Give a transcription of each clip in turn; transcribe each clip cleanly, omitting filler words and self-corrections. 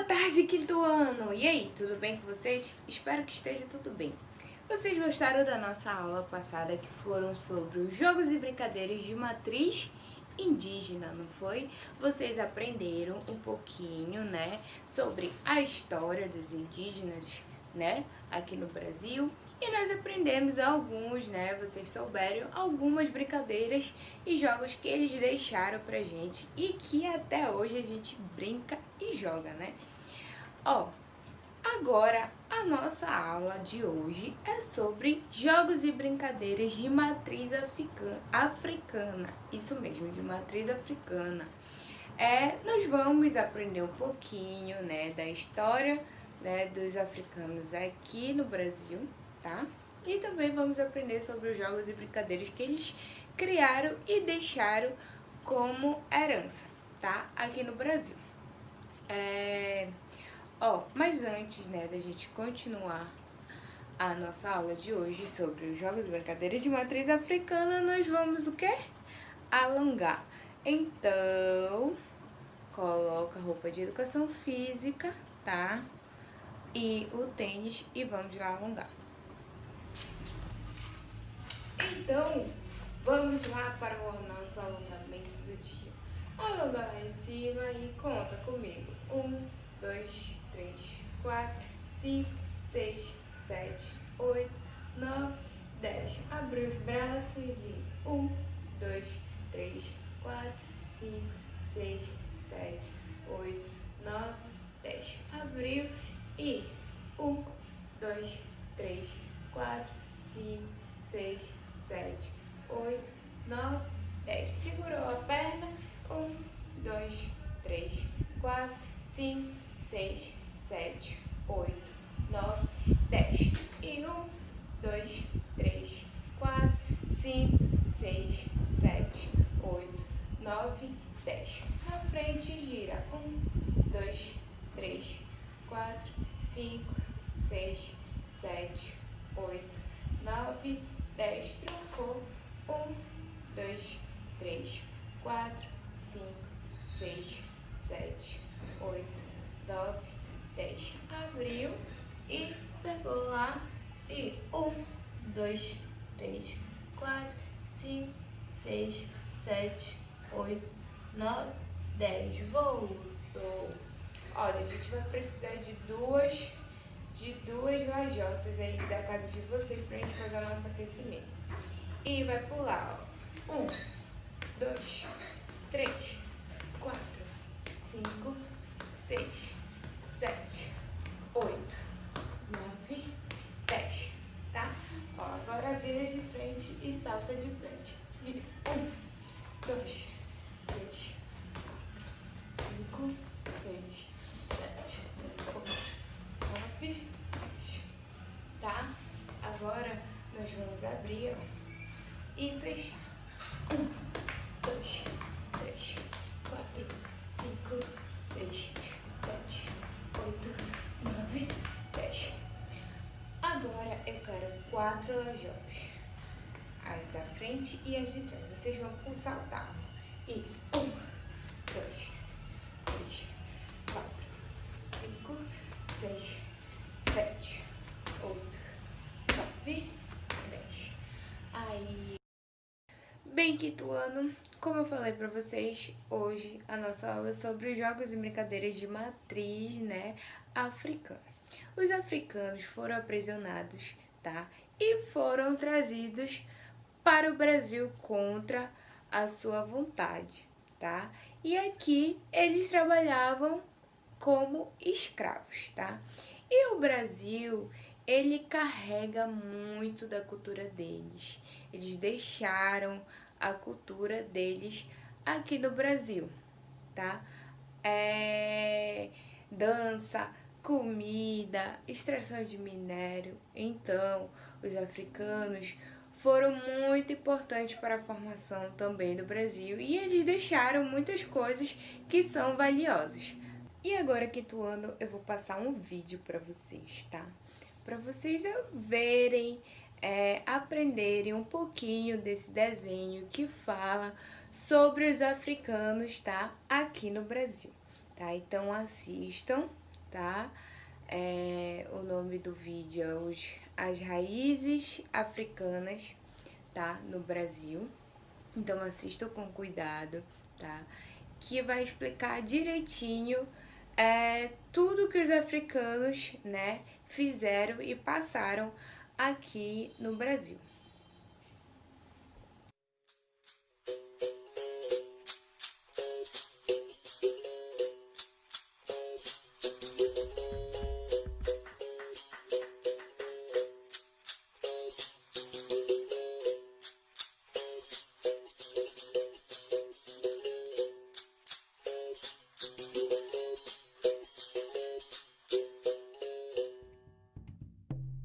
Boa tarde, quinto ano! E aí, tudo bem com vocês? Espero que esteja tudo bem. Vocês gostaram da nossa aula passada, que foram sobre os jogos e brincadeiras de matriz indígena, não foi? Vocês aprenderam um pouquinho, né, sobre a história dos indígenas, né, aqui no Brasil. E nós aprendemos alguns, né, vocês souberam, algumas brincadeiras e jogos que eles deixaram pra gente e que até hoje a gente brinca e joga, né? Ó, agora a nossa aula de hoje é sobre jogos e brincadeiras de matriz africana. Isso mesmo, de matriz africana. Nós vamos aprender um pouquinho, né, da história, né, dos africanos aqui no Brasil, tá? E também vamos aprender sobre os jogos e brincadeiras que eles criaram e deixaram como herança, tá? Aqui no Brasil. Mas antes, né, da gente continuar a nossa aula de hoje sobre os jogos e brincadeiras de matriz africana, nós vamos o quê? Alongar. Então, coloca a roupa de educação física, tá? E o tênis e vamos lá alongar. Então, vamos lá para o nosso alongamento do dia. Alonga lá em cima e conta comigo. 1, 2, 3, 4, 5, 6, 7, 8, 9, 10. Abre os braços e 1, 2, 3, 4, 5, 6, 7, 8, 9, 10. Abriu e 1, 2, 3, 4, 5, 6, 7, 8, 9, 10. Segurou a perna. 1, 2, 3, 4, 5, 6, 7, 8, 9, 10. E 1, 2, 3, 4, 5, 6, 7, 8, 9, 10. Na frente, gira. 1, 2, 3, 4, 5, 6, 7, 8, 9, 10. Trocou. 1, 2, 3, 4, 5, 6, 7, 8, 9, 10. Abriu e pegou lá. E 1, 2, 3, 4, 5, 6, 7, 8, 9, 10. Voltou. Olha, a gente vai precisar de duas lajotas aí da casa de vocês pra gente fazer o nosso aquecimento. E vai pular, ó. 1, 2, 3, 4, 5, 6, 7, 8, 9, 10, tá? Ó, agora vira de frente e salta de frente. 1, 2, 3, 4, 5, 6, 7, 8, 9, 10, tá? Agora nós vamos abrir, ó, e fechar. 1, 2, 3, 4, 5, 6, 7, 8, 9, 10. Agora eu quero 4 lajotas. As da frente e as de trás. Vocês vão saltar. E 1, 2, 3, 4, 5, 6, 7, 8, 9, 10. Aí. Bem, quinto ano, como eu falei pra vocês, hoje a nossa aula é sobre os jogos e brincadeiras de matriz, né, africana. Os africanos foram aprisionados, tá, e foram trazidos para o Brasil contra a sua vontade, tá? E aqui eles trabalhavam como escravos, tá? E o Brasil, ele carrega muito da cultura deles. Eles deixaram a cultura deles aqui no Brasil, tá? Dança, comida, extração de minério. Então, os africanos foram muito importantes para a formação também do Brasil e eles deixaram muitas coisas que são valiosas. E agora, quinto ano, eu vou passar um vídeo para vocês, tá? Para vocês verem, aprenderem um pouquinho desse desenho que fala sobre os africanos, tá? Aqui no Brasil, tá? Então assistam tá? O nome do vídeo é As Raízes Africanas, tá? No Brasil. Então assista com cuidado, tá? Que vai explicar direitinho tudo que os africanos, né, fizeram e passaram aqui no Brasil.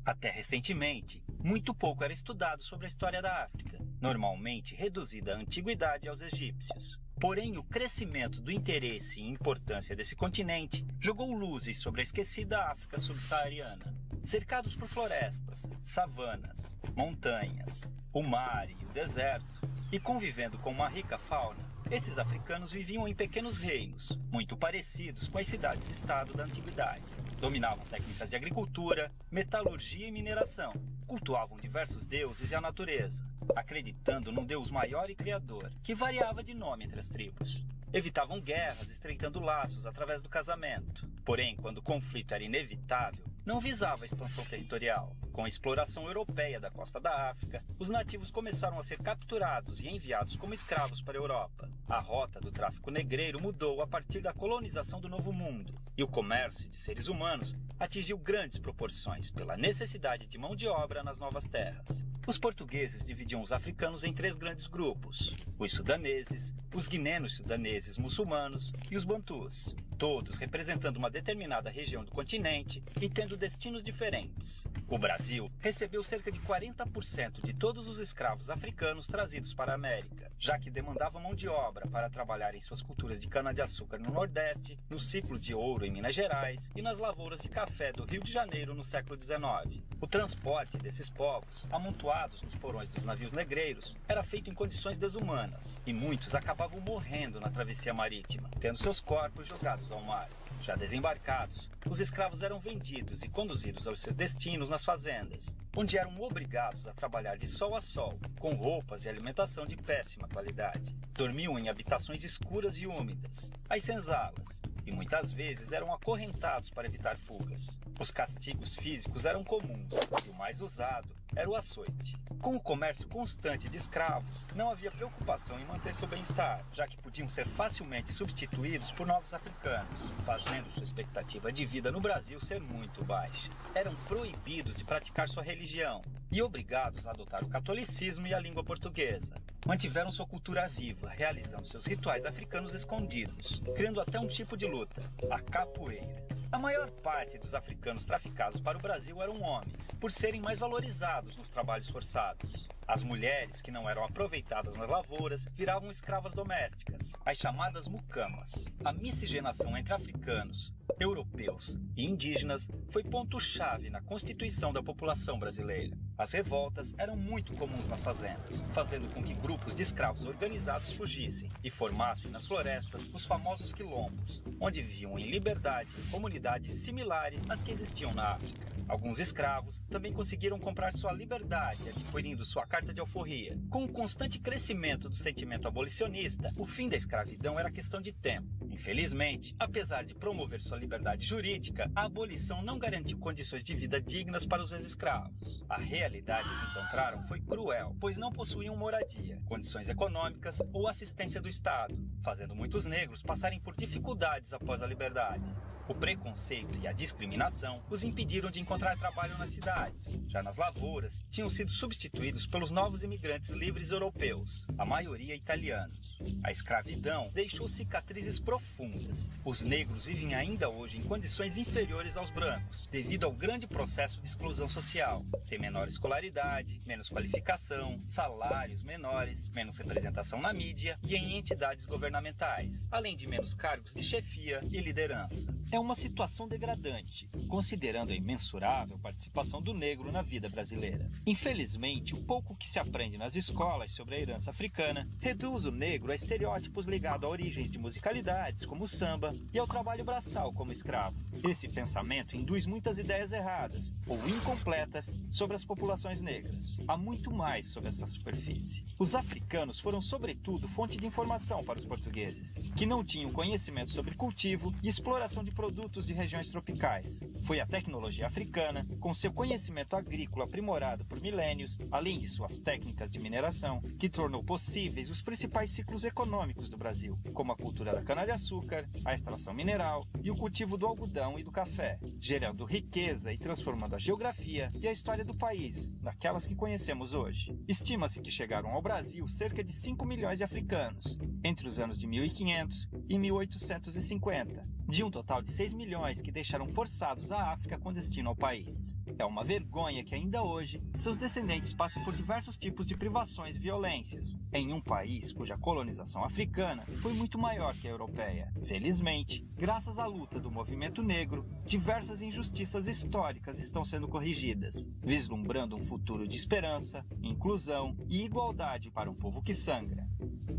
Até recentemente, muito pouco era estudado sobre a história da África, normalmente reduzida à antiguidade aos egípcios. Porém, o crescimento do interesse e importância desse continente jogou luzes sobre a esquecida África subsaariana. Cercados por florestas, savanas, montanhas, o mar e o deserto, e convivendo com uma rica fauna, esses africanos viviam em pequenos reinos, muito parecidos com as cidades-estado da antiguidade. Dominavam técnicas de agricultura, metalurgia e mineração. Cultuavam diversos deuses e a natureza, acreditando num deus maior e criador, que variava de nome entre as tribos. Evitavam guerras, estreitando laços através do casamento. Porém, quando o conflito era inevitável, não visava a expansão territorial. Com a exploração europeia da costa da África, os nativos começaram a ser capturados e enviados como escravos para a Europa. A rota do tráfico negreiro mudou a partir da colonização do Novo Mundo, e o comércio de seres humanos atingiu grandes proporções pela necessidade de mão de obra nas novas terras. Os portugueses dividiam os africanos em 3 grandes grupos: os sudaneses, os guinenos-sudaneses muçulmanos e os bantus, todos representando uma determinada região do continente e tendo destinos diferentes. O Brasil recebeu cerca de 40% de todos os escravos africanos trazidos para a América, já que demandava mão de obra para trabalhar em suas culturas de cana-de-açúcar no Nordeste, no ciclo de ouro em Minas Gerais e nas lavouras de café do Rio de Janeiro no século XIX. O transporte desses povos, amontoados nos porões dos navios negreiros, era feito em condições desumanas, e muitos acabavam morrendo na travessia marítima, tendo seus corpos jogados ao mar. Já desembarcados, os escravos eram vendidos e conduzidos aos seus destinos nas fazendas, onde eram obrigados a trabalhar de sol a sol, com roupas e alimentação de péssima qualidade. Dormiam em habitações escuras e úmidas, as senzalas, e muitas vezes eram acorrentados para evitar fugas. Os castigos físicos eram comuns, e o mais usado era o açoite. Com o comércio constante de escravos, não havia preocupação em manter seu bem-estar, já que podiam ser facilmente substituídos por novos africanos, fazendo sua expectativa de vida no Brasil ser muito baixa. Eram proibidos de praticar sua religião e obrigados a adotar o catolicismo e a língua portuguesa. Mantiveram sua cultura viva, realizando seus rituais africanos escondidos, criando até um tipo de luta, a capoeira. A maior parte dos africanos traficados para o Brasil eram homens, por serem mais valorizados nos trabalhos forçados. As mulheres, que não eram aproveitadas nas lavouras, viravam escravas domésticas, as chamadas mucamas. A miscigenação entre africanos, europeus e indígenas foi ponto-chave na constituição da população brasileira. As revoltas eram muito comuns nas fazendas, fazendo com que grupos de escravos organizados fugissem e formassem nas florestas os famosos quilombos, onde viviam em liberdade comunidades similares às que existiam na África. Alguns escravos também conseguiram comprar sua liberdade adquirindo sua carta de alforria. Com o constante crescimento do sentimento abolicionista, o fim da escravidão era questão de tempo. Infelizmente, apesar de promover sua liberdade jurídica, a abolição não garantiu condições de vida dignas para os ex-escravos. A realidade que encontraram foi cruel, pois não possuíam moradia, condições econômicas ou assistência do Estado, fazendo muitos negros passarem por dificuldades após a liberdade. O preconceito e a discriminação os impediram de encontrar trabalho nas cidades. Já nas lavouras, tinham sido substituídos pelos novos imigrantes livres europeus, a maioria italianos. A escravidão deixou cicatrizes profundas. Os negros vivem ainda hoje em condições inferiores aos brancos, devido ao grande processo de exclusão social. Tem menor escolaridade, menos qualificação, salários menores, menos representação na mídia e em entidades governamentais, além de menos cargos de chefia e liderança. É uma situação degradante, considerando a imensurável participação do negro na vida brasileira. Infelizmente, o pouco que se aprende nas escolas sobre a herança africana reduz o negro a estereótipos ligados a origens de musicalidades, como o samba, e ao trabalho braçal como escravo. Esse pensamento induz muitas ideias erradas ou incompletas sobre as populações negras. Há muito mais sobre essa superfície. Os africanos foram, sobretudo, fonte de informação para os portugueses, que não tinham conhecimento sobre cultivo e exploração de produtos de regiões tropicais. Foi a tecnologia africana, com seu conhecimento agrícola aprimorado por milênios, além de suas técnicas de mineração, que tornou possíveis os principais ciclos econômicos do Brasil, como a cultura da cana-de-açúcar, a extração mineral e o cultivo do algodão e do café, gerando riqueza e transformando a geografia e a história do país naquelas que conhecemos hoje. Estima-se que chegaram ao Brasil cerca de 5 milhões de africanos, entre os anos de 1500 e 1850, de um total de 6 milhões que deixaram forçados a África com destino ao país. É uma vergonha que ainda hoje seus descendentes passem por diversos tipos de privações e violências, em um país cuja colonização africana foi muito maior que a europeia. Felizmente, graças à luta do movimento negro, diversas injustiças históricas estão sendo corrigidas, vislumbrando um futuro de esperança, inclusão e igualdade para um povo que sangra,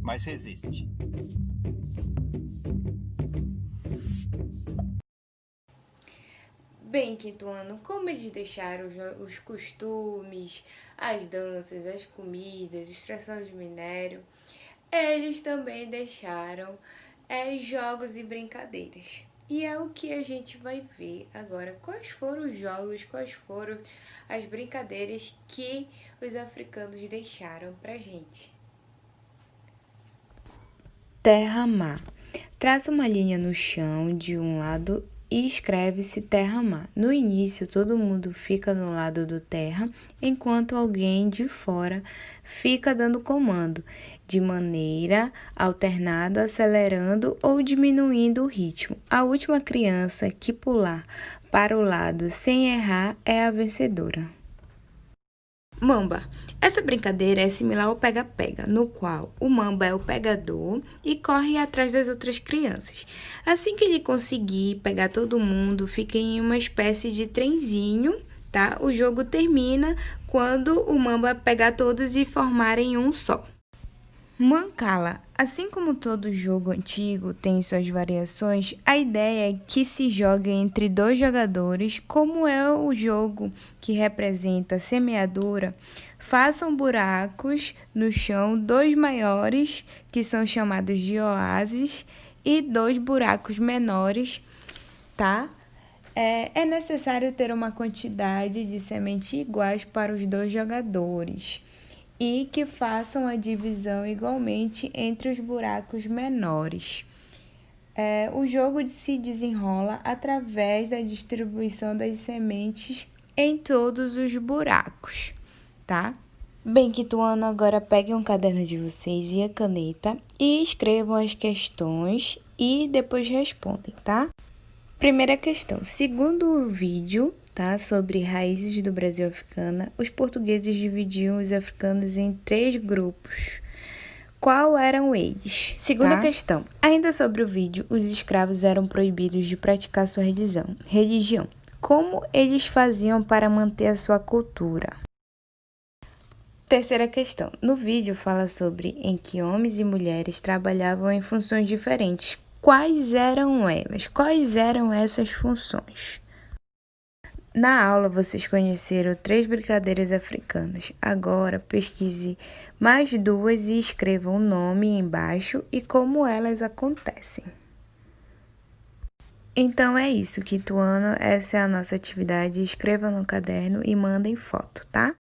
mas resiste. Bem, quinto ano, como eles deixaram os costumes, as danças, as comidas, extração de minério, eles também deixaram jogos e brincadeiras. E é o que a gente vai ver agora. Quais foram os jogos, quais foram as brincadeiras que os africanos deixaram pra gente? Terra-mar. Traça uma linha no chão de um lado e escreve-se terra-mar. No início, todo mundo fica no lado do terra, enquanto alguém de fora fica dando comando, de maneira alternada, acelerando ou diminuindo o ritmo. A última criança que pular para o lado sem errar é a vencedora. Mamba. Essa brincadeira é similar ao pega-pega, no qual o mamba é o pegador e corre atrás das outras crianças. Assim que ele conseguir pegar todo mundo, fica em uma espécie de trenzinho, tá? O jogo termina quando o mamba pegar todos e formarem um só. Mancala. Assim como todo jogo antigo tem suas variações, a ideia é que se jogue entre 2 jogadores. Como é o jogo que representa a semeadura, façam buracos no chão, 2 maiores, que são chamados de oásis, e 2 buracos menores, tá? É necessário ter uma quantidade de semente iguais para os 2 jogadores e que façam a divisão igualmente entre os buracos menores. O jogo se desenrola através da distribuição das sementes em todos os buracos, tá? Bem, quinto ano, agora peguem um caderno de vocês e a caneta e escrevam as questões e depois respondem, tá? Primeira questão. Segundo o vídeo, tá, sobre raízes do Brasil africana, os portugueses dividiam os africanos em 3 grupos. Qual eram eles? Segunda questão. Ainda sobre o vídeo, os escravos eram proibidos de praticar sua religião. Como eles faziam para manter a sua cultura? Terceira questão. No vídeo fala sobre em que homens e mulheres trabalhavam em funções diferentes. Quais eram elas? Quais eram essas funções? Na aula, vocês conheceram 3 brincadeiras africanas. Agora, pesquise mais 2 e escreva o nome embaixo e como elas acontecem. Então é isso, quinto ano. Essa é a nossa atividade. Escreva no caderno e mandem foto, tá?